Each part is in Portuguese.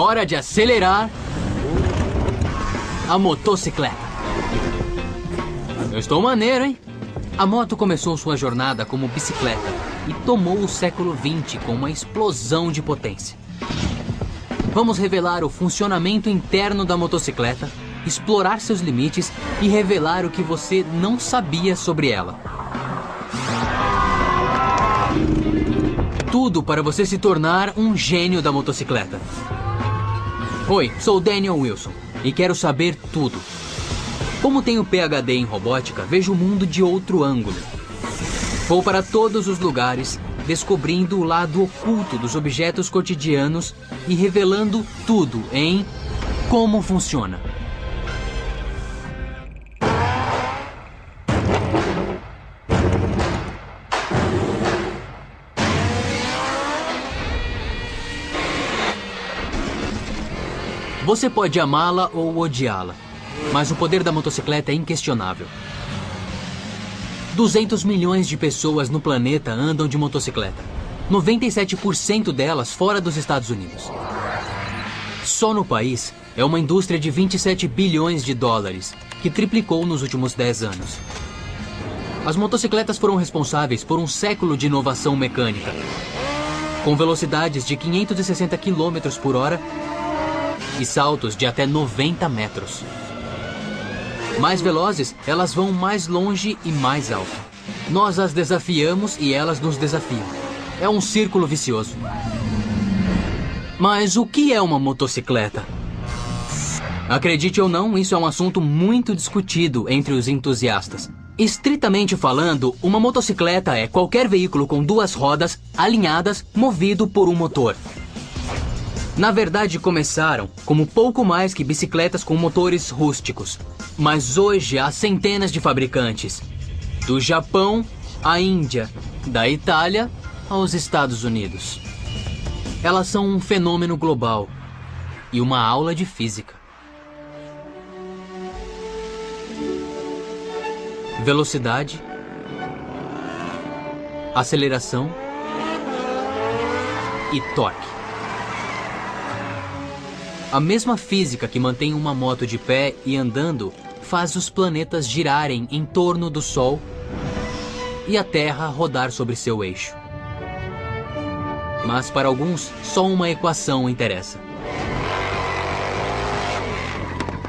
hora de acelerar a motocicleta. Eu estou maneiro, hein? A moto começou sua jornada como bicicleta e tomou o século XX com uma explosão de potência. Vamos revelar o funcionamento interno da motocicleta, explorar seus limites e revelar o que você não sabia sobre ela. Tudo para você se tornar um gênio da motocicleta. Oi, sou Daniel Wilson e quero saber tudo. Como tenho PhD em robótica, vejo o mundo de outro ângulo. Vou para todos os lugares, descobrindo o lado oculto dos objetos cotidianos e revelando tudo em Como Funciona. Você pode amá-la ou odiá-la, mas o poder da motocicleta é inquestionável. 200 milhões de pessoas no planeta andam de motocicleta. 97% delas fora dos Estados Unidos. Só no país é uma indústria de 27 bilhões de dólares, que triplicou nos últimos 10 anos. As motocicletas foram responsáveis por um século de inovação mecânica. Com velocidades de 560 km por hora e saltos de até 90 metros. Mais velozes, elas vão mais longe e mais alto. Nós as desafiamos e elas nos desafiam. É um círculo vicioso. Mas o que é uma motocicleta? Acredite ou não, isso é um assunto muito discutido entre os entusiastas. Estritamente falando, uma motocicleta é qualquer veículo com duas rodas alinhadas, movido por um motor. Na verdade, começaram como pouco mais que bicicletas com motores rústicos. Mas hoje há centenas de fabricantes. Do Japão à Índia, da Itália aos Estados Unidos. Elas são um fenômeno global e uma aula de física. Velocidade, aceleração e torque. A mesma física que mantém uma moto de pé e andando faz os planetas girarem em torno do Sol e a Terra rodar sobre seu eixo. Mas para alguns, só uma equação interessa.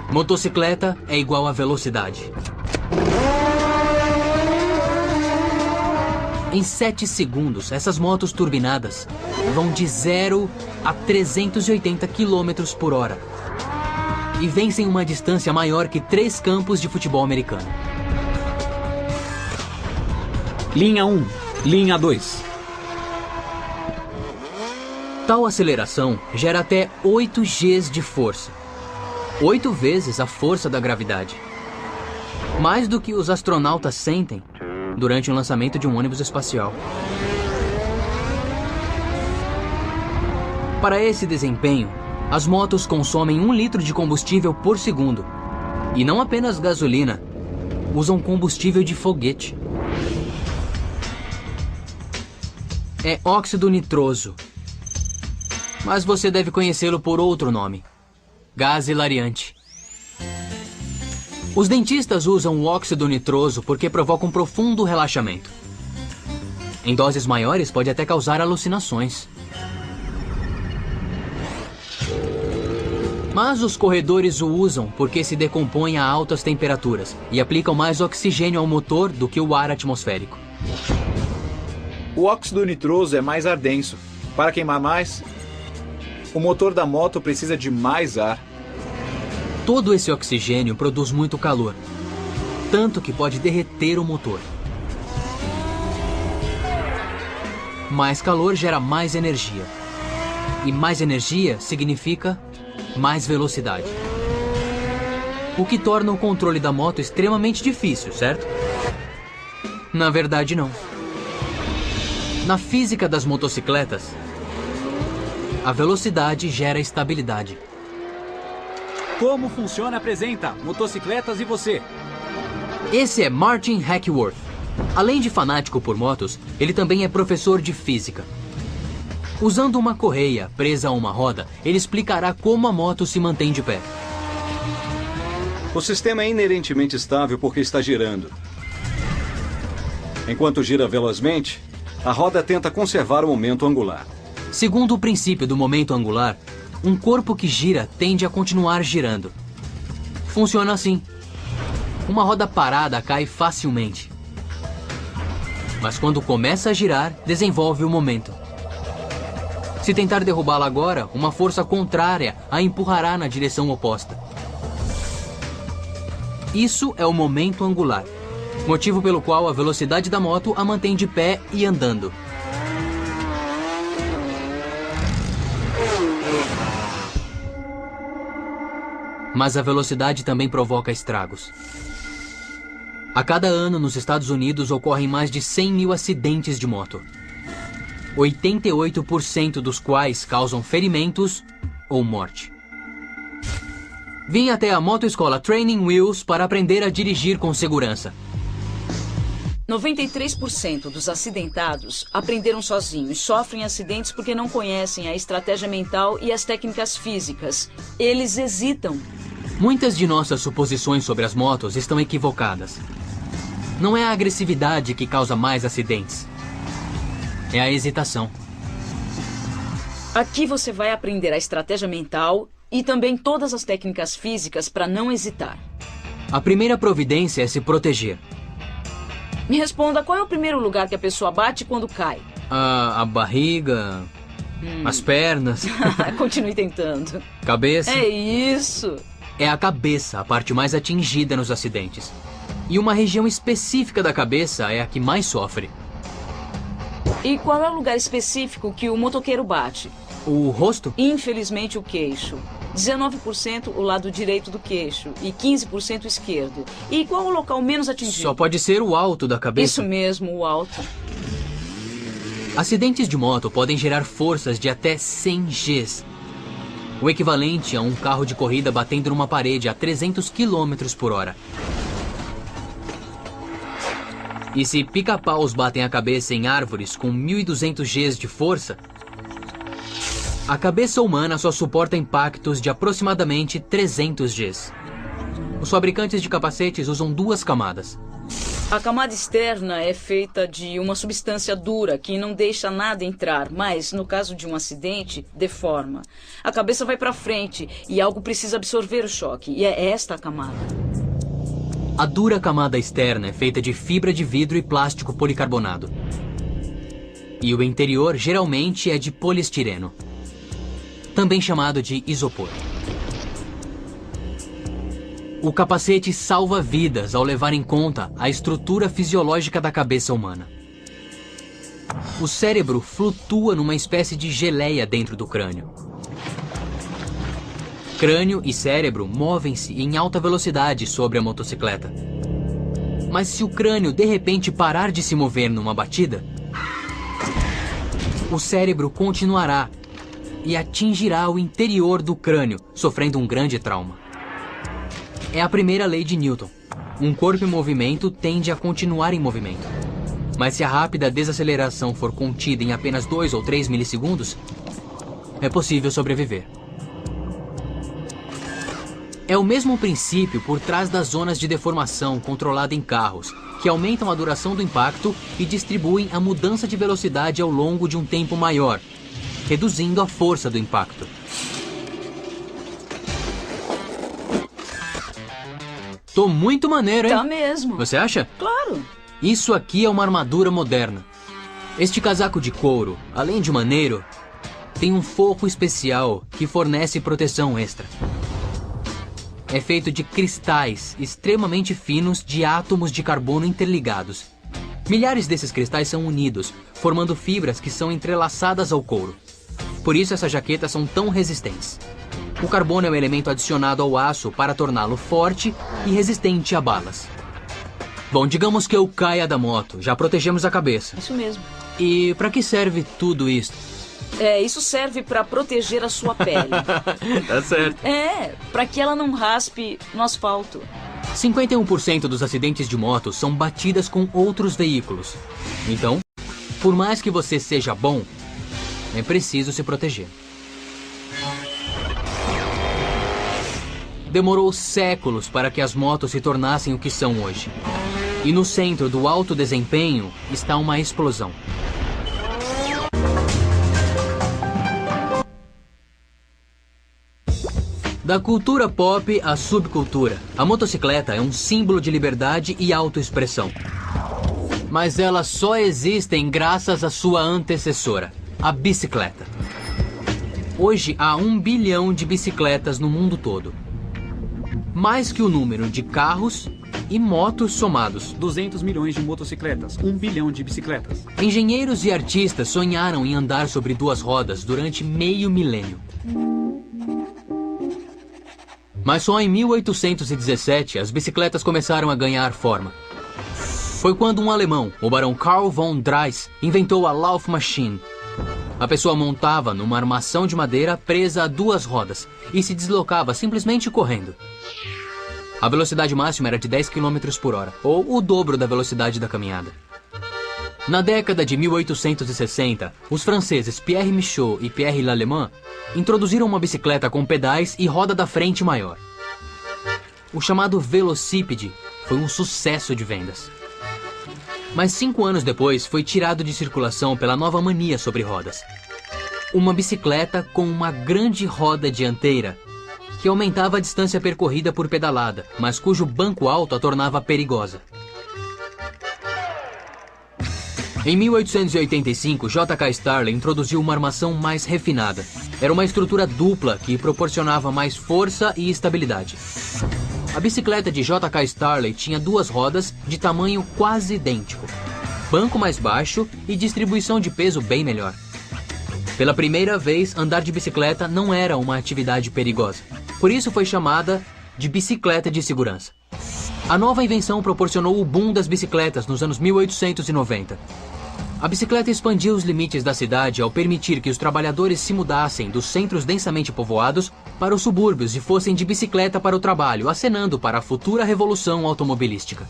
Motocicleta é igual a velocidade. Em 7 segundos, essas motos turbinadas vão de 0 a 380 km por hora e vencem uma distância maior que 3 campos de futebol americano. Linha 1, linha 2. Tal aceleração gera até 8 Gs de força. 8 vezes a força da gravidade. Mais do que os astronautas sentem durante o lançamento de um ônibus espacial. Para esse desempenho, as motos consomem 1 litro de combustível por segundo. E não apenas gasolina, usam combustível de foguete. É óxido nitroso. Mas você deve conhecê-lo por outro nome: gás hilariante. Os dentistas usam o óxido nitroso porque provoca um profundo relaxamento. Em doses maiores pode até causar alucinações. Mas os corredores o usam porque se decompõe a altas temperaturas e aplicam mais oxigênio ao motor do que o ar atmosférico. O óxido nitroso é mais ar denso. Para queimar mais, o motor da moto precisa de mais ar. Todo esse oxigênio produz muito calor, tanto que pode derreter o motor. Mais calor gera mais energia. E mais energia significa mais velocidade. O que torna o controle da moto extremamente difícil, certo? Na verdade, não. Na física das motocicletas, a velocidade gera estabilidade. Como Funciona apresenta Motocicletas e Você. Esse é Martin Hackworth. Além de fanático por motos, ele também é professor de física. Usando uma correia presa a uma roda, ele explicará como a moto se mantém de pé. O sistema é inerentemente estável porque está girando. Enquanto gira velozmente, a roda tenta conservar o momento angular. Segundo o princípio do momento angular, um corpo que gira tende a continuar girando. Funciona assim. Uma roda parada cai facilmente. Mas quando começa a girar, desenvolve o momento. Se tentar derrubá-la agora, uma força contrária a empurrará na direção oposta. Isso é o momento angular, motivo pelo qual a velocidade da moto a mantém de pé e andando. Mas a velocidade também provoca estragos. A cada ano, nos Estados Unidos, ocorrem mais de 100 mil acidentes de moto. 88% dos quais causam ferimentos ou morte. Vim até a motoescola Training Wheels para aprender a dirigir com segurança. 93% dos acidentados aprenderam sozinhos e sofrem acidentes porque não conhecem a estratégia mental e as técnicas físicas. Eles hesitam. Muitas de nossas suposições sobre as motos estão equivocadas. Não é a agressividade que causa mais acidentes. É a hesitação. Aqui você vai aprender a estratégia mental e também todas as técnicas físicas para não hesitar. A primeira providência é se proteger. Me responda, qual é o primeiro lugar que a pessoa bate quando cai? A barriga, as pernas, Continue tentando. cabeça. É isso. É a cabeça a parte mais atingida nos acidentes. E uma região específica da cabeça é a que mais sofre. E qual é o lugar específico que o motoqueiro bate? O rosto? Infelizmente, o queixo. 19% o lado direito do queixo e 15% esquerdo. E qual o local menos atingido? Só pode ser o alto da cabeça. Isso mesmo, o alto. Acidentes de moto podem gerar forças de até 100 Gs. O equivalente a um carro de corrida batendo numa parede a 300 km por hora. E se pica-paus batem a cabeça em árvores com 1.200 Gs de força, a cabeça humana só suporta impactos de aproximadamente 300 Gs. Os fabricantes de capacetes usam 2 camadas. A camada externa é feita de uma substância dura que não deixa nada entrar, mas, no caso de um acidente, deforma. A cabeça vai para frente e algo precisa absorver o choque, e é esta a camada. A dura camada externa é feita de fibra de vidro e plástico policarbonado. E o interior geralmente é de poliestireno, também chamado de isopor. O capacete salva vidas ao levar em conta a estrutura fisiológica da cabeça humana. O cérebro flutua numa espécie de geleia dentro do crânio. Crânio e cérebro movem-se em alta velocidade sobre a motocicleta. Mas se o crânio de repente parar de se mover numa batida, o cérebro continuará e atingirá o interior do crânio, sofrendo um grande trauma. É a primeira lei de Newton. Um corpo em movimento tende a continuar em movimento. Mas se a rápida desaceleração for contida em apenas 2 ou 3 milissegundos, é possível sobreviver. É o mesmo princípio por trás das zonas de deformação controlada em carros, que aumentam a duração do impacto e distribuem a mudança de velocidade ao longo de um tempo maior, reduzindo a força do impacto. Tô muito maneiro, hein? Tá mesmo. Você acha? Claro. Isso aqui é uma armadura moderna. Este casaco de couro, além de maneiro, tem um forro especial que fornece proteção extra. É feito de cristais extremamente finos de átomos de carbono interligados. Milhares desses cristais são unidos, formando fibras que são entrelaçadas ao couro. Por isso essas jaquetas são tão resistentes. O carbono é um elemento adicionado ao aço para torná-lo forte e resistente a balas. Bom, digamos que eu caia da moto, já protegemos a cabeça. Isso mesmo. E para que serve tudo isso? Isso serve para proteger a sua pele. Tá certo. Para que ela não raspe no asfalto. 51% dos acidentes de moto são batidas com outros veículos. Então, por mais que você seja bom, é preciso se proteger. Demorou séculos para que as motos se tornassem o que são hoje. E no centro do alto desempenho está uma explosão. Da cultura pop à subcultura, a motocicleta é um símbolo de liberdade e autoexpressão. Mas elas só existem graças à sua antecessora, a bicicleta. Hoje há 1 bilhão de bicicletas no mundo todo. Mais que o número de carros e motos somados. 200 milhões de motocicletas, 1 bilhão de bicicletas. Engenheiros e artistas sonharam em andar sobre 2 rodas durante meio milênio. Mas só em 1817 as bicicletas começaram a ganhar forma. Foi quando um alemão, o barão Karl von Drais, inventou a Laufmaschine. A pessoa montava numa armação de madeira presa a 2 rodas e se deslocava simplesmente correndo. A velocidade máxima era de 10 km por hora, ou o dobro da velocidade da caminhada. Na década de 1860, os franceses Pierre Michaud e Pierre Lallemand introduziram uma bicicleta com pedais e roda da frente maior. O chamado velocípede foi um sucesso de vendas. Mas 5 anos depois foi tirado de circulação pela nova mania sobre rodas. Uma bicicleta com uma grande roda dianteira que aumentava a distância percorrida por pedalada, mas cujo banco alto a tornava perigosa. Em 1885, J.K. Starley introduziu uma armação mais refinada. Era uma estrutura dupla que proporcionava mais força e estabilidade. A bicicleta de J.K. Starley tinha 2 rodas de tamanho quase idêntico, banco mais baixo e distribuição de peso bem melhor. Pela primeira vez, andar de bicicleta não era uma atividade perigosa. Por isso foi chamada de bicicleta de segurança. A nova invenção proporcionou o boom das bicicletas nos anos 1890. A bicicleta expandiu os limites da cidade ao permitir que os trabalhadores se mudassem dos centros densamente povoados para os subúrbios e fossem de bicicleta para o trabalho, acenando para a futura revolução automobilística.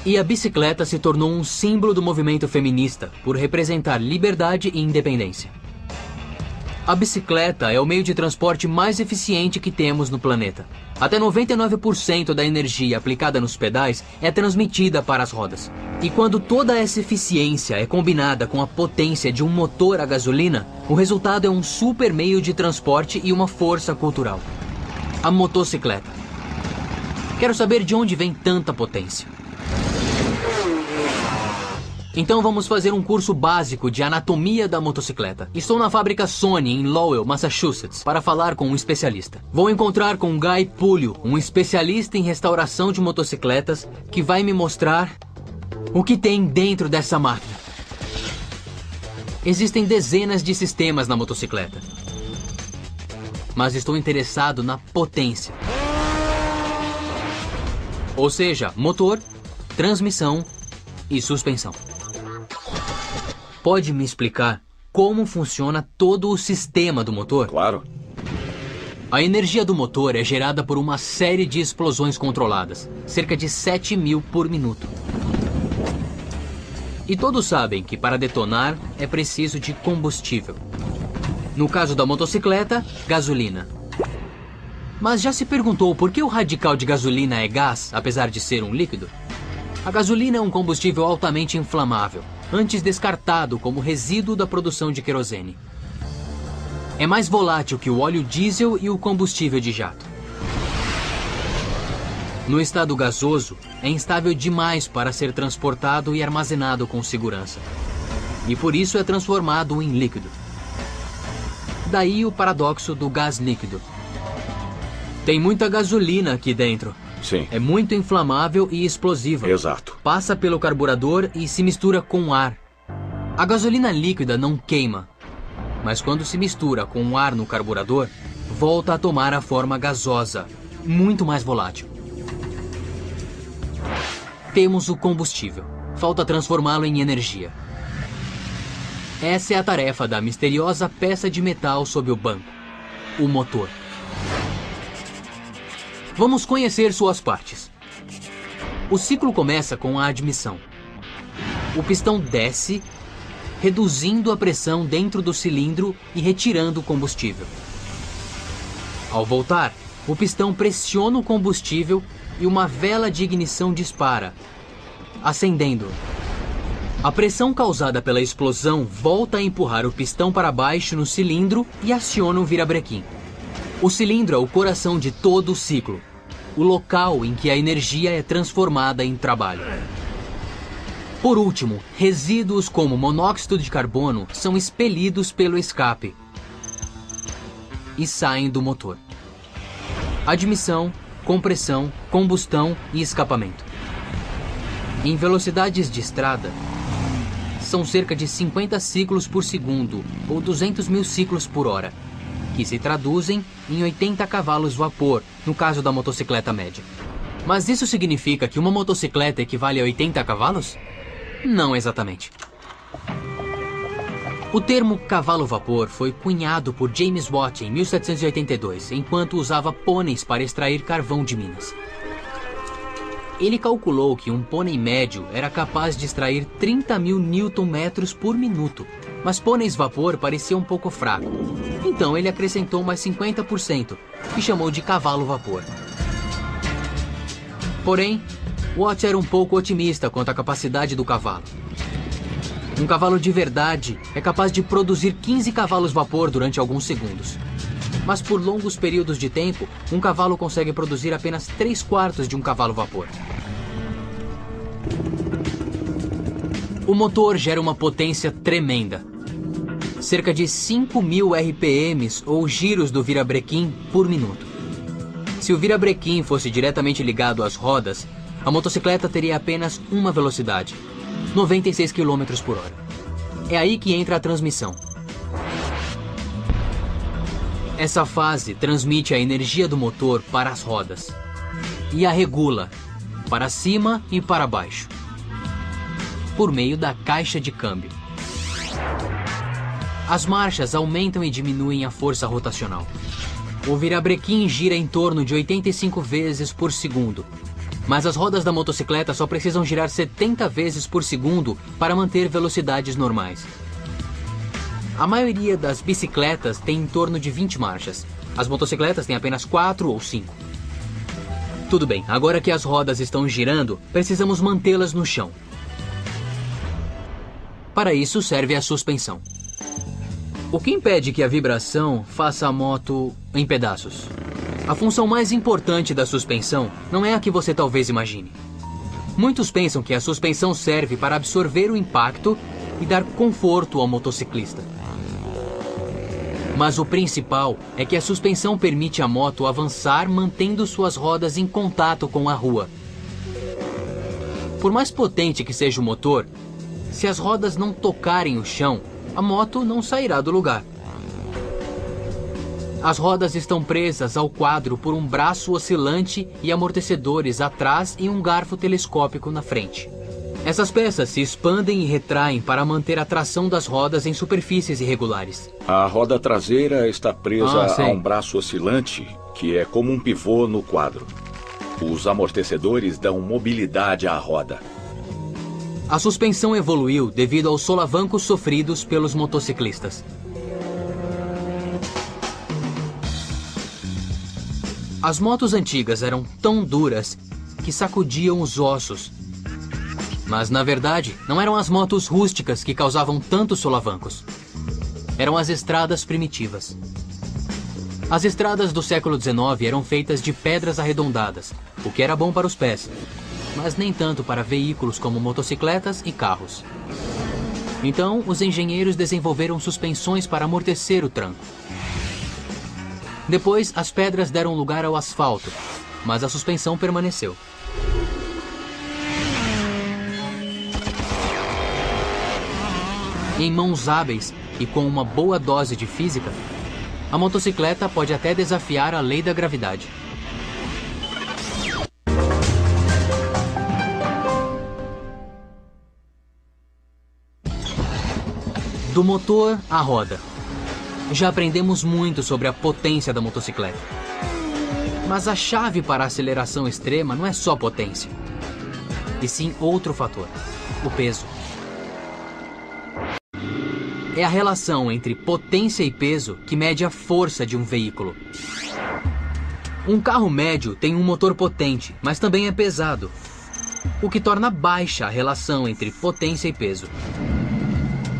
E a bicicleta se tornou um símbolo do movimento feminista por representar liberdade e independência. A bicicleta é o meio de transporte mais eficiente que temos no planeta. Até 99% da energia aplicada nos pedais é transmitida para as rodas. E quando toda essa eficiência é combinada com a potência de um motor a gasolina, o resultado é um super meio de transporte e uma força cultural. A motocicleta. Quero saber de onde vem tanta potência. Então vamos fazer um curso básico de anatomia da motocicleta. Estou na fábrica Sony, em Lowell, Massachusetts, para falar com um especialista. Vou encontrar com Guy Pulio, um especialista em restauração de motocicletas, que vai me mostrar o que tem dentro dessa máquina. Existem dezenas de sistemas na motocicleta, mas estou interessado na potência. Ou seja, motor, transmissão e suspensão. Pode me explicar como funciona todo o sistema do motor? Claro. A energia do motor é gerada por uma série de explosões controladas, cerca de 7.000 por minuto. E todos sabem que para detonar é preciso de combustível. No caso da motocicleta, gasolina. Mas já se perguntou por que o radical de gasolina é gás, apesar de ser um líquido? A gasolina é um combustível altamente inflamável, antes descartado como resíduo da produção de querosene. É mais volátil que o óleo diesel e o combustível de jato. No estado gasoso, é instável demais para ser transportado e armazenado com segurança. E por isso é transformado em líquido. Daí o paradoxo do gás líquido. Tem muita gasolina aqui dentro. Sim. É muito inflamável e explosiva. Exato. Passa pelo carburador e se mistura com ar. A gasolina líquida não queima, mas quando se mistura com o ar no carburador, volta a tomar a forma gasosa, muito mais volátil. Temos o combustível. Falta transformá-lo em energia. Essa é a tarefa da misteriosa peça de metal sob o banco, o motor. Vamos conhecer suas partes. O ciclo começa com a admissão. O pistão desce reduzindo a pressão dentro do cilindro e retirando o combustível. Ao voltar, o pistão pressiona o combustível e uma vela de ignição dispara, acendendo. A pressão causada pela explosão volta a empurrar o pistão para baixo no cilindro e aciona o virabrequim. O cilindro é o coração de todo o ciclo, o local em que a energia é transformada em trabalho. Por último, resíduos como monóxido de carbono são expelidos pelo escape e saem do motor. Admissão, compressão, combustão e escapamento. Em velocidades de estrada, são cerca de 50 ciclos por segundo ou 200 mil ciclos por hora, que se traduzem em 80 cavalos vapor, no caso da motocicleta média. Mas isso significa que uma motocicleta equivale a 80 cavalos? Não exatamente. O termo cavalo-vapor foi cunhado por James Watt em 1782, enquanto usava pôneis para extrair carvão de minas. Ele calculou que um pônei médio era capaz de extrair 30 mil Nm por minuto, mas pôneis vapor parecia um pouco fraco. Então ele acrescentou mais 50% e chamou de cavalo-vapor. Porém, Watt era um pouco otimista quanto à capacidade do cavalo. Um cavalo de verdade é capaz de produzir 15 cavalos-vapor durante alguns segundos. Mas por longos períodos de tempo, um cavalo consegue produzir apenas 3/4 de um cavalo-vapor. O motor gera uma potência tremenda. Cerca de 5.000 RPMs ou giros do virabrequim por minuto. Se o virabrequim fosse diretamente ligado às rodas, a motocicleta teria apenas uma velocidade, 96 km por hora. É aí que entra a transmissão. Essa fase transmite a energia do motor para as rodas e a regula para cima e para baixo, por meio da caixa de câmbio. As marchas aumentam e diminuem a força rotacional. O virabrequim gira em torno de 85 vezes por segundo, mas as rodas da motocicleta só precisam girar 70 vezes por segundo para manter velocidades normais. A maioria das bicicletas tem em torno de 20 marchas. As motocicletas têm apenas 4 ou 5. Tudo bem, agora que as rodas estão girando, precisamos mantê-las no chão. Para isso serve a suspensão. O que impede que a vibração faça a moto em pedaços? A função mais importante da suspensão não é a que você talvez imagine. Muitos pensam que a suspensão serve para absorver o impacto e dar conforto ao motociclista. Mas o principal é que a suspensão permite à moto avançar mantendo suas rodas em contato com a rua. Por mais potente que seja o motor, se as rodas não tocarem o chão, a moto não sairá do lugar. As rodas estão presas ao quadro por um braço oscilante e amortecedores atrás e um garfo telescópico na frente. Essas peças se expandem e retraem para manter a tração das rodas em superfícies irregulares. A roda traseira está presa a um braço oscilante, que é como um pivô no quadro. Os amortecedores dão mobilidade à roda. A suspensão evoluiu devido aos solavancos sofridos pelos motociclistas. As motos antigas eram tão duras que sacudiam os ossos. Mas, na verdade, não eram as motos rústicas que causavam tantos solavancos. Eram as estradas primitivas. As estradas do século XIX eram feitas de pedras arredondadas, o que era bom para os pés, mas nem tanto para veículos como motocicletas e carros. Então, os engenheiros desenvolveram suspensões para amortecer o tranco. Depois, as pedras deram lugar ao asfalto, mas a suspensão permaneceu. Em mãos hábeis e com uma boa dose de física, a motocicleta pode até desafiar a lei da gravidade. Do motor à roda. Já aprendemos muito sobre a potência da motocicleta. Mas a chave para a aceleração extrema não é só potência, e sim outro fator: o peso. é a relação entre potência e peso que mede a força de um veículo. Um carro médio tem um motor potente, mas também é pesado, o que torna baixa a relação entre potência e peso.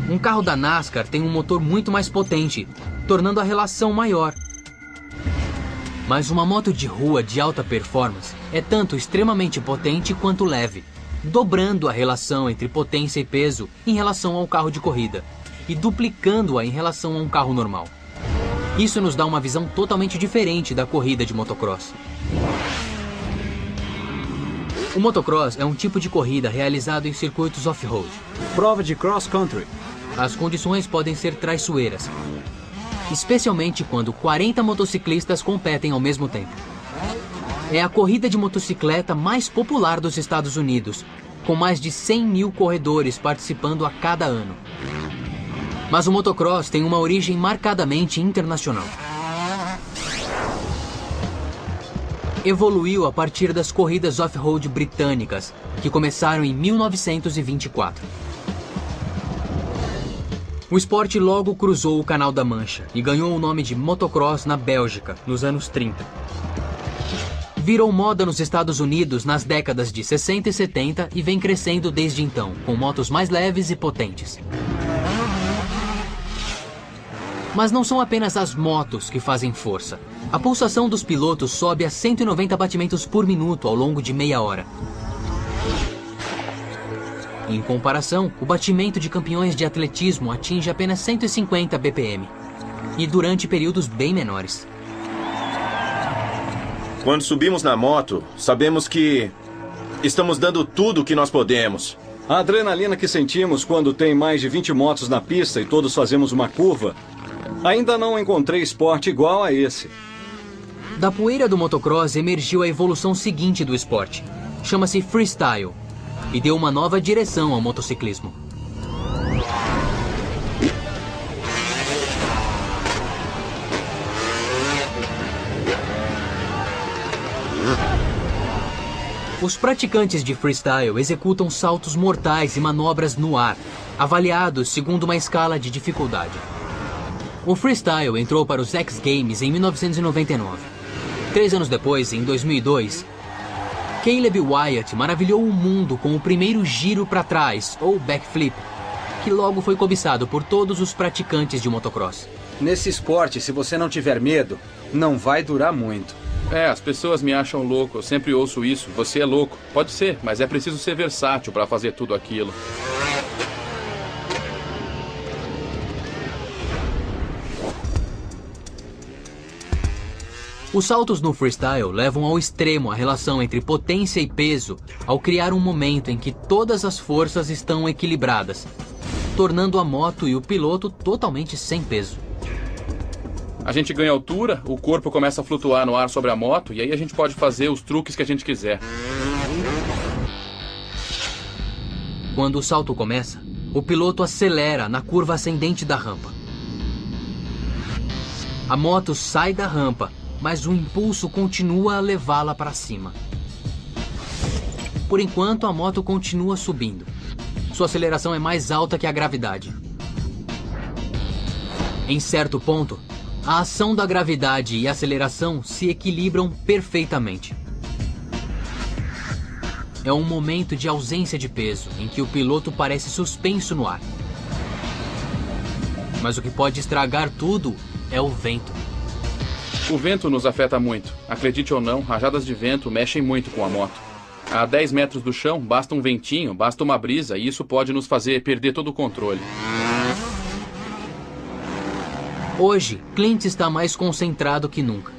Um carro da NASCAR tem um motor muito mais potente, tornando a relação maior. Mas uma moto de rua de alta performance é tanto extremamente potente quanto leve, dobrando a relação entre potência e peso em relação ao carro de corrida e duplicando-a em relação a um carro normal. Isso nos dá uma visão totalmente diferente da corrida de motocross. O motocross é um tipo de corrida realizado em circuitos off-road. Prova de cross-country. As condições podem ser traiçoeiras, especialmente quando 40 motociclistas competem ao mesmo tempo. É a corrida de motocicleta mais popular dos Estados Unidos, com mais de 100 mil corredores participando a cada ano. Mas o motocross tem uma origem marcadamente internacional. Evoluiu a partir das corridas off-road britânicas, que começaram em 1924. O esporte logo cruzou o Canal da Mancha e ganhou o nome de motocross na Bélgica, nos anos 30. Virou moda nos Estados Unidos nas décadas de 60 e 70 e vem crescendo desde então, com motos mais leves e potentes. Mas não são apenas as motos que fazem força. A pulsação dos pilotos sobe a 190 batimentos por minuto ao longo de meia hora. Em comparação, o batimento de campeões de atletismo atinge apenas 150 BPM, e durante períodos bem menores. Quando subimos na moto, sabemos que estamos dando tudo o que nós podemos. A adrenalina que sentimos quando tem mais de 20 motos na pista e todos fazemos uma curva, ainda não encontrei esporte igual a esse. Da poeira do motocross emergiu a evolução seguinte do esporte. Chama-se freestyle e deu uma nova direção ao motociclismo. Os praticantes de freestyle executam saltos mortais e manobras no ar, avaliados segundo uma escala de dificuldade. O freestyle entrou para os X Games em 1999. 3 anos depois, em 2002, Caleb Wyatt maravilhou o mundo com o primeiro giro para trás, ou backflip, que logo foi cobiçado por todos os praticantes de motocross. Nesse esporte, se você não tiver medo, não vai durar muito. As pessoas me acham louco, eu sempre ouço isso. Você é louco. Pode ser, mas é preciso ser versátil para fazer tudo aquilo. Os saltos no freestyle levam ao extremo a relação entre potência e peso ao criar um momento em que todas as forças estão equilibradas, tornando a moto e o piloto totalmente sem peso. A gente ganha altura, o corpo começa a flutuar no ar sobre a moto e aí a gente pode fazer os truques que a gente quiser. Quando o salto começa, o piloto acelera na curva ascendente da rampa. A moto sai da rampa, mas o impulso continua a levá-la para cima. Por enquanto, a moto continua subindo. Sua aceleração é mais alta que a gravidade. Em certo ponto, a ação da gravidade e a aceleração se equilibram perfeitamente. É um momento de ausência de peso, em que o piloto parece suspenso no ar. Mas o que pode estragar tudo é o vento. O vento nos afeta muito. Acredite ou não, rajadas de vento mexem muito com a moto. A 10 metros do chão, basta um ventinho, basta uma brisa, e isso pode nos fazer perder todo o controle. Hoje, Clint está mais concentrado que nunca.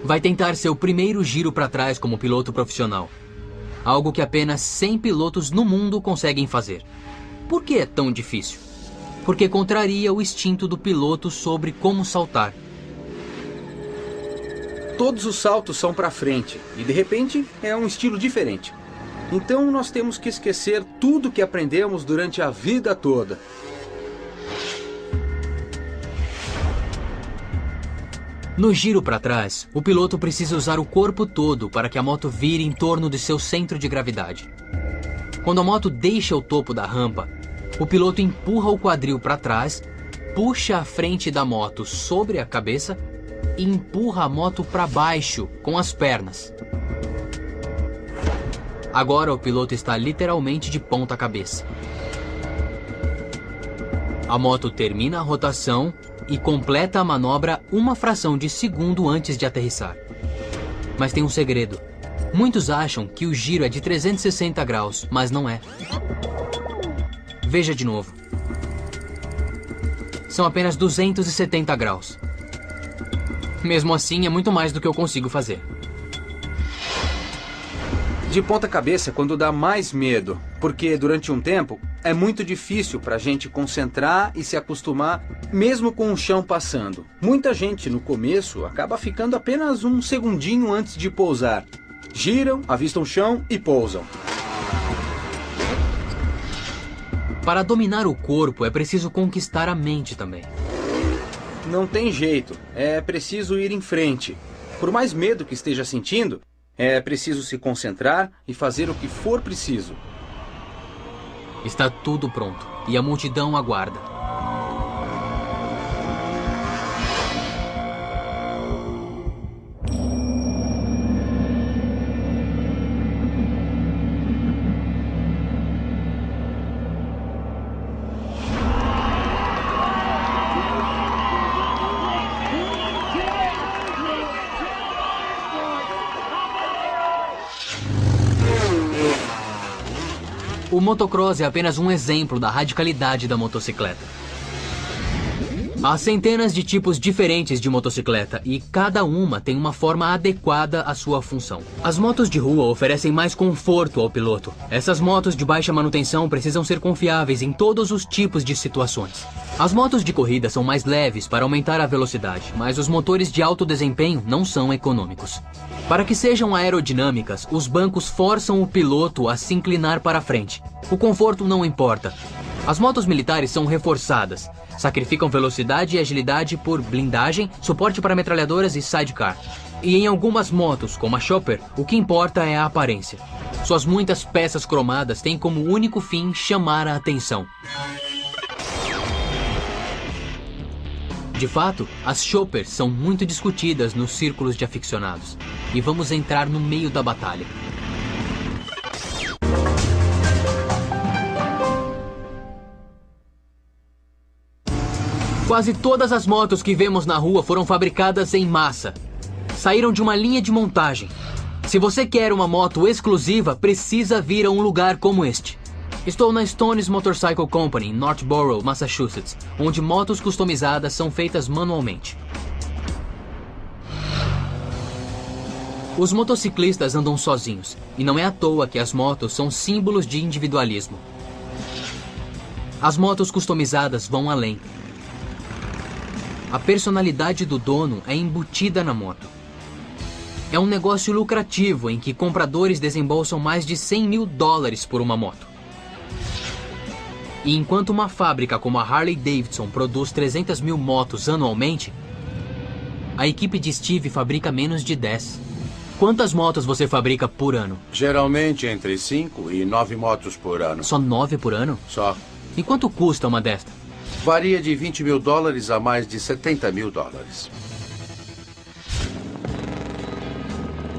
Vai tentar seu primeiro giro para trás como piloto profissional. Algo que apenas 100 pilotos no mundo conseguem fazer. Por que é tão difícil? Porque contraria o instinto do piloto sobre como saltar. Todos os saltos são para frente e, de repente, é um estilo diferente. Então, nós temos que esquecer tudo que aprendemos durante a vida toda. No giro para trás, o piloto precisa usar o corpo todo para que a moto vire em torno de seu centro de gravidade. Quando a moto deixa o topo da rampa, o piloto empurra o quadril para trás puxa a frente da moto sobre a cabeça e empurra a moto para baixo com as pernas. Agora o piloto está literalmente de ponta cabeça. A moto termina a rotação e completa a manobra uma fração de segundo antes de aterrissar. Mas tem um segredo. Muitos acham que o giro é de 360 graus, mas não é. Veja de novo. São apenas 270 graus. Mesmo assim, é muito mais do que eu consigo fazer. De ponta cabeça é quando dá mais medo, porque durante um tempo é muito difícil para a gente concentrar e se acostumar, mesmo com o chão passando. Muita gente no começo acaba ficando apenas um segundinho antes de pousar. Giram, avistam o chão e pousam. Para dominar o corpo é preciso conquistar a mente também. Não tem jeito, é preciso ir em frente. Por mais medo que esteja sentindo, é preciso se concentrar e fazer o que for preciso. Está tudo pronto e a multidão aguarda. O motocross é apenas um exemplo da radicalidade da motocicleta. Há centenas de tipos diferentes de motocicleta e cada uma tem uma forma adequada à sua função. As motos de rua oferecem mais conforto ao piloto. Essas motos de baixa manutenção precisam ser confiáveis em todos os tipos de situações. As motos de corrida são mais leves para aumentar a velocidade, mas os motores de alto desempenho não são econômicos. Para que sejam aerodinâmicas, os bancos forçam o piloto a se inclinar para frente. O conforto não importa. As motos militares são reforçadas. Sacrificam velocidade e agilidade por blindagem, suporte para metralhadoras e sidecar. E em algumas motos, como a Chopper, o que importa é a aparência. Suas muitas peças cromadas têm como único fim chamar a atenção. De fato, as Choppers são muito discutidas nos círculos de aficionados. E vamos entrar no meio da batalha. Quase todas as motos que vemos na rua foram fabricadas em massa. Saíram de uma linha de montagem. Se você quer uma moto exclusiva, precisa vir a um lugar como este. Estou na Stone's Motorcycle Company, em Northborough, Massachusetts, onde motos customizadas são feitas manualmente. Os motociclistas andam sozinhos, e não é à toa que as motos são símbolos de individualismo. As motos customizadas vão além. A personalidade do dono é embutida na moto. É um negócio lucrativo em que compradores desembolsam mais de $100 mil por uma moto. E enquanto uma fábrica como a Harley Davidson produz 300 mil motos anualmente, a equipe de Steve fabrica menos de 10. Quantas motos você fabrica por ano? Geralmente entre 5 e 9 motos por ano. Só 9 por ano? Só. E quanto custa uma desta? Varia de $20 mil a mais de $70 mil.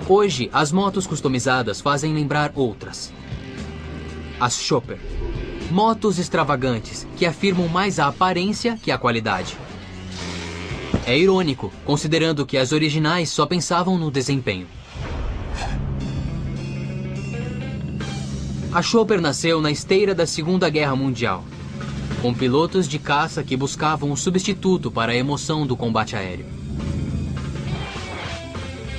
Hoje, as motos customizadas fazem lembrar outras. As Chopper. Motos extravagantes que afirmam mais a aparência que a qualidade. É irônico, considerando que as originais só pensavam no desempenho. A Chopper nasceu na esteira da Segunda Guerra Mundial, com pilotos de caça que buscavam um substituto para a emoção do combate aéreo.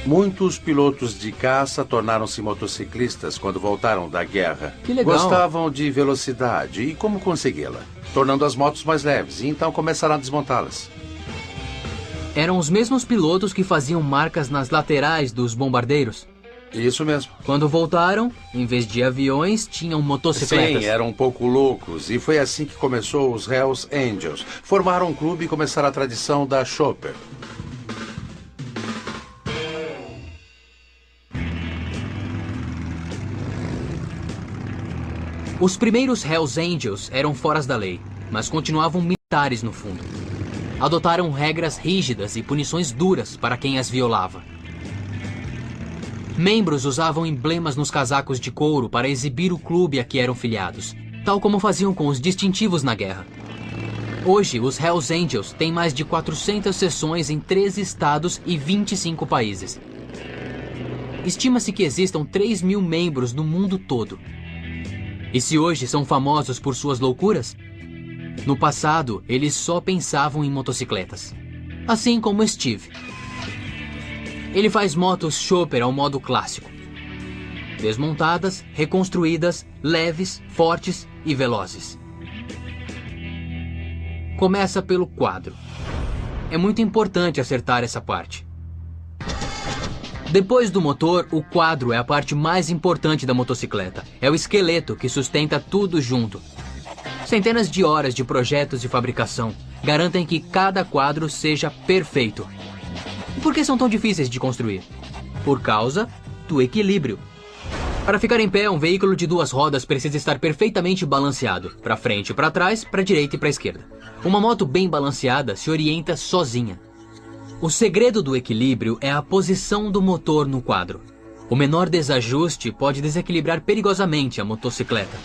Muitos pilotos de caça tornaram-se motociclistas quando voltaram da guerra. Que legal. Gostavam de velocidade e como consegui-la, tornando as motos mais leves, e então começaram a desmontá-las. Eram os mesmos pilotos que faziam marcas nas laterais dos bombardeiros? Isso mesmo. Quando voltaram, em vez de aviões, tinham motocicletas. Sim, eram um pouco loucos, e foi assim que começou os Hells Angels. Formaram um clube e começaram a tradição da Chopper. Os primeiros Hells Angels eram fora da lei, mas continuavam militares no fundo. Adotaram regras rígidas e punições duras para quem as violava. Membros usavam emblemas nos casacos de couro para exibir o clube a que eram filiados, tal como faziam com os distintivos na guerra. Hoje, os Hells Angels têm mais de 400 seções em 13 estados e 25 países. Estima-se que existam 3 mil membros no mundo todo. E se hoje são famosos por suas loucuras? No passado, eles só pensavam em motocicletas. Assim como Steve. Ele faz motos chopper ao modo clássico. Desmontadas, reconstruídas, leves, fortes e velozes. Começa pelo quadro. É muito importante acertar essa parte. Depois do motor, o quadro é a parte mais importante da motocicleta. É o esqueleto que sustenta tudo junto. Centenas de horas de projetos de fabricação garantem que cada quadro seja perfeito. E por que são tão difíceis de construir? Por causa do equilíbrio. Para ficar em pé, um veículo de 2 rodas precisa estar perfeitamente balanceado, para frente e para trás, para a direita e para a esquerda. Uma moto bem balanceada se orienta sozinha. O segredo do equilíbrio é a posição do motor no quadro. O menor desajuste pode desequilibrar perigosamente a motocicleta.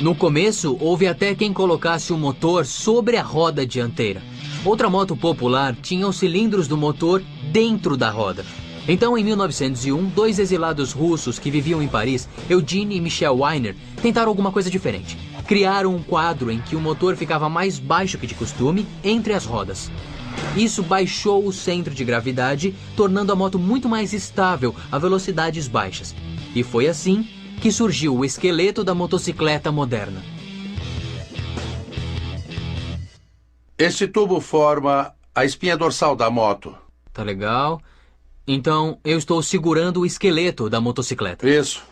No começo, houve até quem colocasse o motor sobre a roda dianteira. Outra moto popular tinha os cilindros do motor dentro da roda. Então, em 1901, 2 exilados russos que viviam em Paris, Eugene e Michel Weiner, tentaram alguma coisa diferente. Criaram um quadro em que o motor ficava mais baixo que de costume, entre as rodas. Isso baixou o centro de gravidade, tornando a moto muito mais estável a velocidades baixas. E foi assim que surgiu o esqueleto da motocicleta moderna. Este tubo forma a espinha dorsal da moto. Tá legal. Então, eu estou segurando o esqueleto da motocicleta. Isso.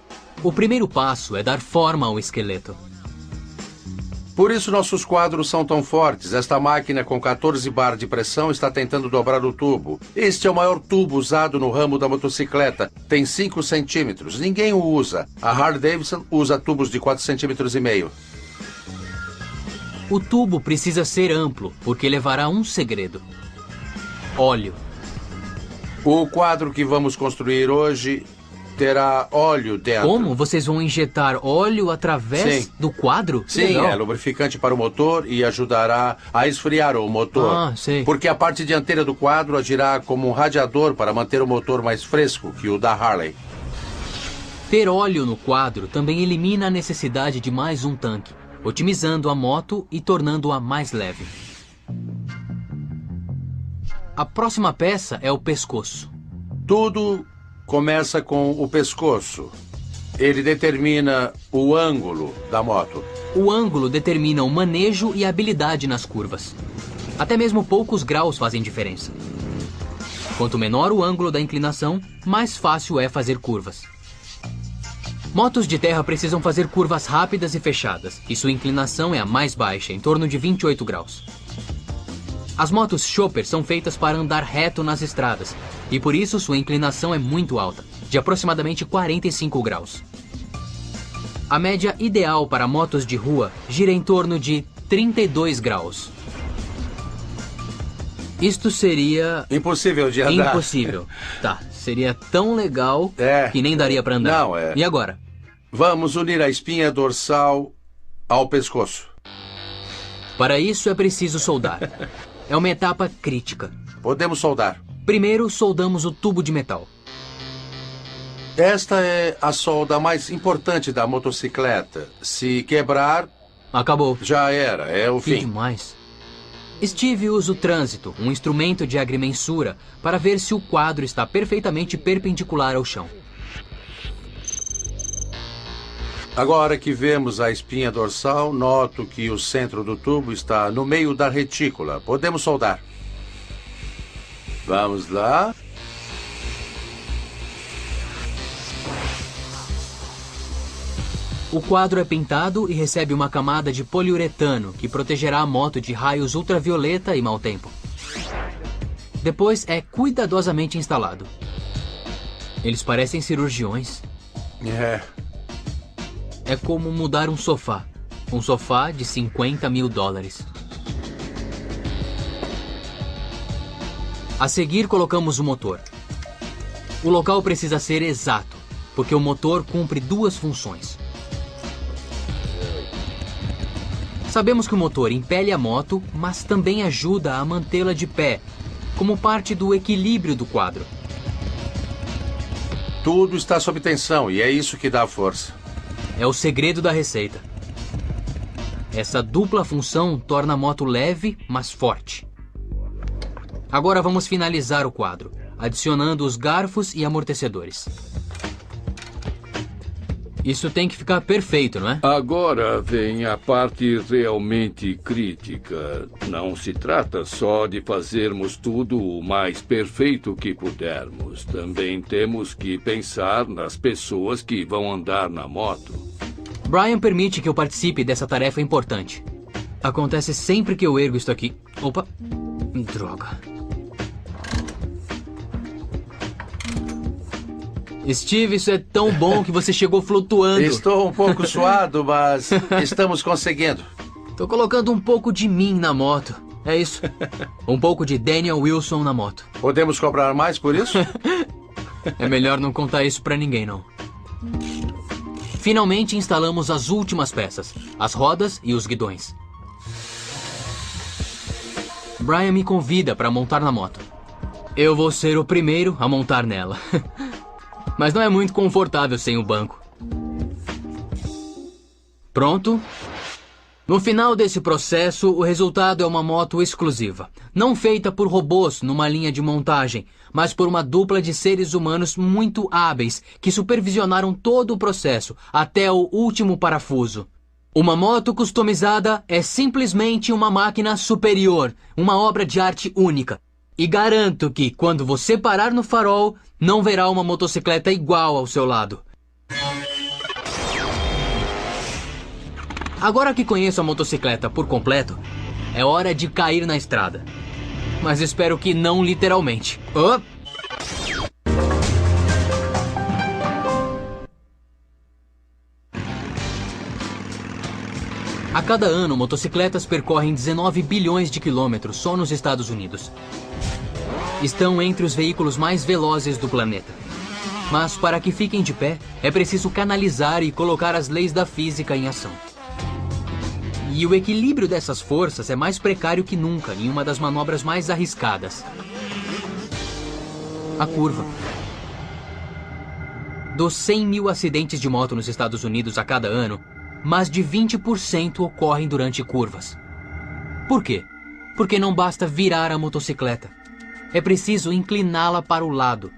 O primeiro passo é dar forma ao esqueleto. Por isso nossos quadros são tão fortes. Esta máquina com 14 bar de pressão está tentando dobrar o tubo. Este é o maior tubo usado no ramo da motocicleta. Tem 5 centímetros. Ninguém o usa. A Harley-Davidson usa tubos de 4,5 centímetros. O tubo precisa ser amplo, porque levará um segredo. Óleo. O quadro que vamos construir hoje terá óleo dentro. Como? Vocês vão injetar óleo através do quadro? Sim, legal. É lubrificante para o motor e ajudará a esfriar o motor. Ah, sei. Porque a parte dianteira do quadro agirá como um radiador para manter o motor mais fresco que o da Harley. Ter óleo no quadro também elimina a necessidade de mais um tanque, otimizando a moto e tornando-a mais leve. A próxima peça é o pescoço. Tudo começa com o pescoço. Ele determina o ângulo da moto. O ângulo determina o manejo e a habilidade nas curvas. Até mesmo poucos graus fazem diferença. Quanto menor o ângulo da inclinação, mais fácil é fazer curvas. Motos de terra precisam fazer curvas rápidas e fechadas, e sua inclinação é a mais baixa, em torno de 28 graus. As motos chopper são feitas para andar reto nas estradas, e por isso sua inclinação é muito alta, de aproximadamente 45 graus. A média ideal para motos de rua gira em torno de 32 graus. Isto seria... impossível de andar. Impossível. Tá, seria tão legal que nem daria para andar. Não, é. E agora? Vamos unir a espinha dorsal ao pescoço. Para isso é preciso soldar. É uma etapa crítica. Podemos soldar. Primeiro, soldamos o tubo de metal. Esta é a solda mais importante da motocicleta. Se quebrar... acabou. Já era, é o fim. Que demais. Steve usa o trânsito, um instrumento de agrimensura, para ver se o quadro está perfeitamente perpendicular ao chão. Agora que vemos a espinha dorsal, noto que o centro do tubo está no meio da retícula. Podemos soldar. Vamos lá. O quadro é pintado e recebe uma camada de poliuretano que protegerá a moto de raios ultravioleta e mau tempo. Depois é cuidadosamente instalado. Eles parecem cirurgiões. É como mudar um sofá. Um sofá de $50 mil. A seguir, colocamos o motor. O local precisa ser exato, porque o motor cumpre duas funções. Sabemos que o motor impele a moto, mas também ajuda a mantê-la de pé, como parte do equilíbrio do quadro. Tudo está sob tensão e é isso que dá força. É o segredo da receita. Essa dupla função torna a moto leve, mas forte. Agora vamos finalizar o quadro, adicionando os garfos e amortecedores. Isso tem que ficar perfeito, não é? Agora vem a parte realmente crítica. Não se trata só de fazermos tudo o mais perfeito que pudermos. Também temos que pensar nas pessoas que vão andar na moto. Brian permite que eu participe dessa tarefa importante. Acontece sempre que eu ergo isto aqui. Opa! Droga. Steve, isso é tão bom que você chegou flutuando. Estou um pouco suado, mas estamos conseguindo. Tô colocando um pouco de mim na moto. É isso. Um pouco de Daniel Wilson na moto. Podemos cobrar mais por isso? É melhor não contar isso pra ninguém, não. Finalmente instalamos as últimas peças, as rodas e os guidões. Brian me convida para montar na moto. Eu vou ser o primeiro a montar nela. Mas não é muito confortável sem o banco. Pronto. No final desse processo, o resultado é uma moto exclusiva. Não feita por robôs numa linha de montagem, mas por uma dupla de seres humanos muito hábeis que supervisionaram todo o processo, até o último parafuso. Uma moto customizada é simplesmente uma máquina superior, uma obra de arte única. E garanto que, quando você parar no farol, não verá uma motocicleta igual ao seu lado. Agora que conheço a motocicleta por completo, é hora de cair na estrada. Mas espero que não literalmente. Oh! A cada ano, motocicletas percorrem 19 bilhões de quilômetros só nos Estados Unidos. Estão entre os veículos mais velozes do planeta. Mas para que fiquem de pé, é preciso canalizar e colocar as leis da física em ação. E o equilíbrio dessas forças é mais precário que nunca em uma das manobras mais arriscadas. A curva. Dos 100 mil acidentes de moto nos Estados Unidos a cada ano, mais de 20% ocorrem durante curvas. Por quê? Porque não basta virar a motocicleta. É preciso incliná-la para o lado.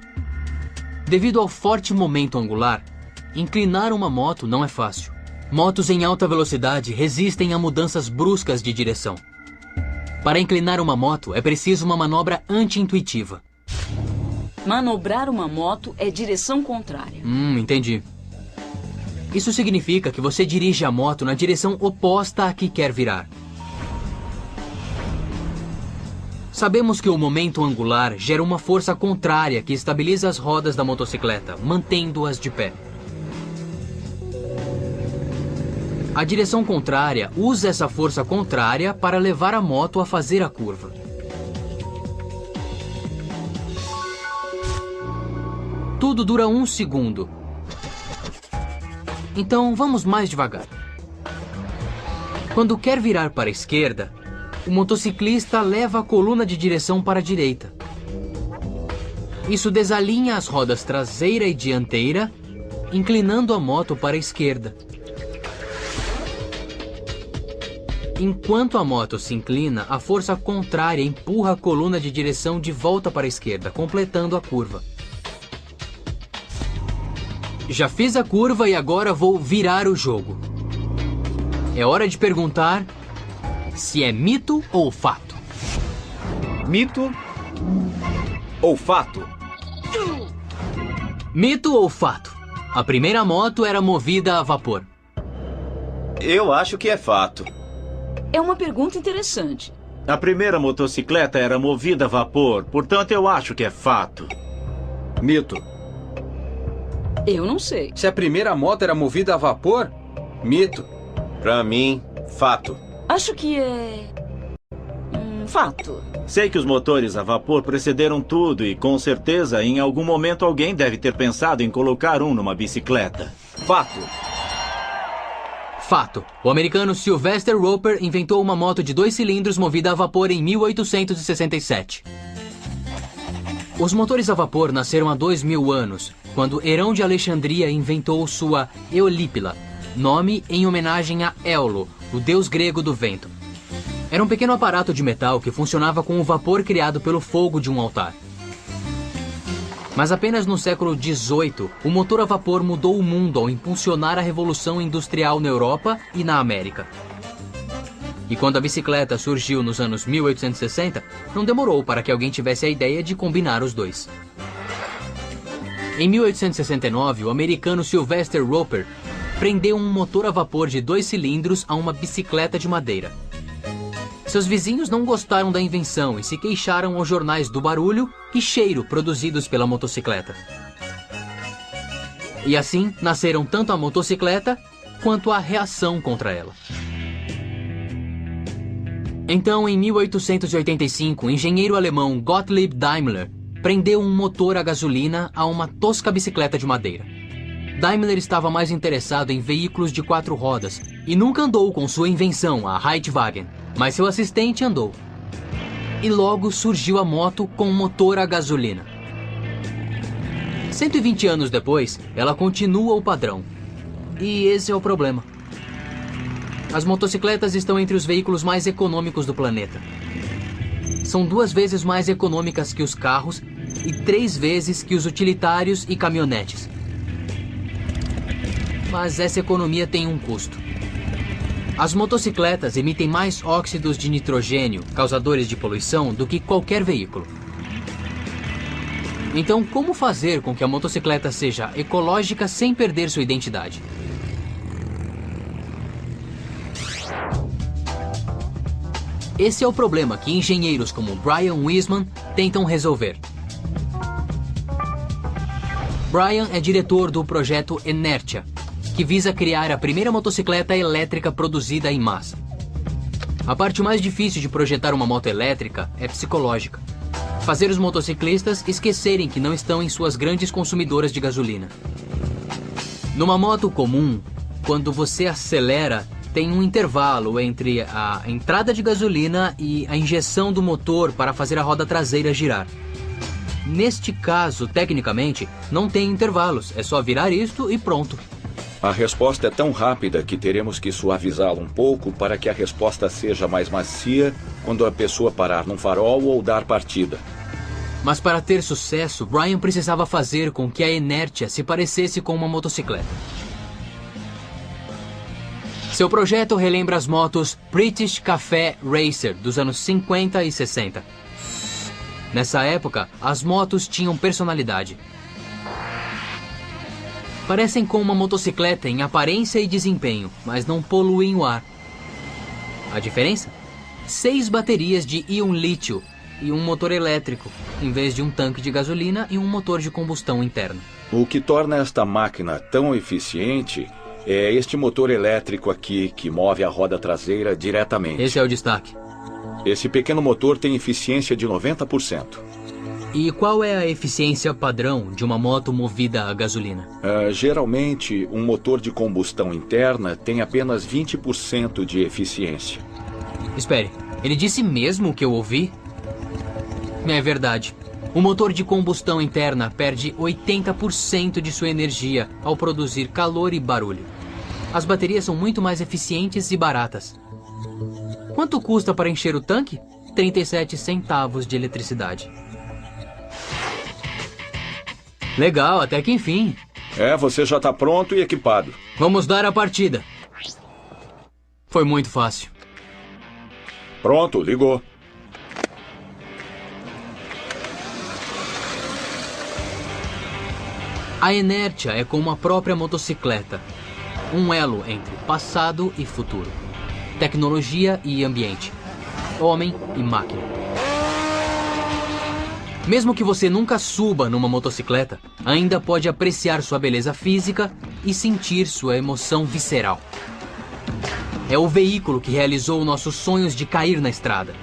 Devido ao forte momento angular, inclinar uma moto não é fácil. Motos em alta velocidade resistem a mudanças bruscas de direção. Para inclinar uma moto, é preciso uma manobra anti-intuitiva. Manobrar uma moto é direção contrária. Entendi. Isso significa que você dirige a moto na direção oposta à que quer virar. Sabemos que o momento angular gera uma força contrária que estabiliza as rodas da motocicleta, mantendo-as de pé. A direção contrária usa essa força contrária para levar a moto a fazer a curva. Tudo dura 1 segundo. Então vamos mais devagar. Quando quer virar para a esquerda, o motociclista leva a coluna de direção para a direita. Isso desalinha as rodas traseira e dianteira, inclinando a moto para a esquerda. Enquanto a moto se inclina, a força contrária empurra a coluna de direção de volta para a esquerda, completando a curva. Já fiz a curva e agora vou virar o jogo. É hora de perguntar se é mito ou fato. Mito ou fato? Mito ou fato? A primeira moto era movida a vapor. Eu acho que é fato. É uma pergunta interessante. A primeira motocicleta era movida a vapor, portanto eu acho que é fato. Mito. Eu não sei. Se a primeira moto era movida a vapor, mito. Pra mim, fato. Acho que é... Fato. Sei que os motores a vapor precederam tudo e, com certeza, em algum momento alguém deve ter pensado em colocar um numa bicicleta. Fato. Fato. O americano Sylvester Roper inventou uma moto de 2 cilindros movida a vapor em 1867. Os motores a vapor nasceram há 2000 anos, quando Herão de Alexandria inventou sua Eolípila, nome em homenagem a Éolo, o deus grego do vento. Era um pequeno aparato de metal que funcionava com o vapor criado pelo fogo de um altar. Mas apenas no século XVIII, o motor a vapor mudou o mundo ao impulsionar a Revolução Industrial na Europa e na América. E quando a bicicleta surgiu nos anos 1860, não demorou para que alguém tivesse a ideia de combinar os dois. Em 1869, o americano Sylvester Roper prendeu um motor a vapor de 2 cilindros a uma bicicleta de madeira. Seus vizinhos não gostaram da invenção e se queixaram aos jornais do barulho e cheiro produzidos pela motocicleta. E assim nasceram tanto a motocicleta quanto a reação contra ela. Então, em 1885, o engenheiro alemão Gottlieb Daimler prendeu um motor a gasolina a uma tosca bicicleta de madeira. Daimler estava mais interessado em veículos de 4 rodas e nunca andou com sua invenção, a Reitwagen, mas seu assistente andou. E logo surgiu a moto com motor a gasolina. 120 anos depois, ela continua o padrão. E esse é o problema. As motocicletas estão entre os veículos mais econômicos do planeta. São 2 vezes mais econômicas que os carros e 3 vezes que os utilitários e caminhonetes. Mas essa economia tem um custo. As motocicletas emitem mais óxidos de nitrogênio, causadores de poluição, do que qualquer veículo. Então, como fazer com que a motocicleta seja ecológica sem perder sua identidade? Esse é o problema que engenheiros como Brian Wiseman tentam resolver. Brian é diretor do projeto Inertia, que visa criar a primeira motocicleta elétrica produzida em massa. A parte mais difícil de projetar uma moto elétrica é psicológica. Fazer os motociclistas esquecerem que não estão em suas grandes consumidoras de gasolina. Numa moto comum, quando você acelera, tem um intervalo entre a entrada de gasolina e a injeção do motor para fazer a roda traseira girar. Neste caso, tecnicamente, não tem intervalos, é só virar isto e pronto. A resposta é tão rápida que teremos que suavizá-la um pouco para que a resposta seja mais macia quando a pessoa parar num farol ou dar partida. Mas para ter sucesso, Brian precisava fazer com que a Inertia se parecesse com uma motocicleta. Seu projeto relembra as motos British Café Racer dos anos 50 e 60. Nessa época, as motos tinham personalidade. Parecem com uma motocicleta em aparência e desempenho, mas não poluem o ar. A diferença? 6 baterias de íon lítio e um motor elétrico, em vez de um tanque de gasolina e um motor de combustão interna. O que torna esta máquina tão eficiente é este motor elétrico aqui que move a roda traseira diretamente. Esse é o destaque. Esse pequeno motor tem eficiência de 90%. E qual é a eficiência padrão de uma moto movida a gasolina? Geralmente, um motor de combustão interna tem apenas 20% de eficiência. Espere, ele disse mesmo o que eu ouvi? É verdade. O motor de combustão interna perde 80% de sua energia ao produzir calor e barulho. As baterias são muito mais eficientes e baratas. Quanto custa para encher o tanque? 37 centavos de eletricidade. Legal, até que enfim. Você já está pronto e equipado. Vamos dar a partida. Foi muito fácil. Pronto, ligou. A Inertia é como a própria motocicleta. Um elo entre passado e futuro. Tecnologia e ambiente. Homem e máquina. Mesmo que você nunca suba numa motocicleta, ainda pode apreciar sua beleza física e sentir sua emoção visceral. É o veículo que realizou nossos sonhos de cair na estrada.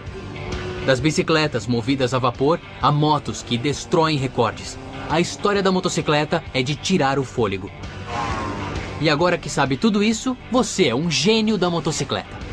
Das bicicletas movidas a vapor a motos que destroem recordes. A história da motocicleta é de tirar o fôlego. E agora que sabe tudo isso, você é um gênio da motocicleta.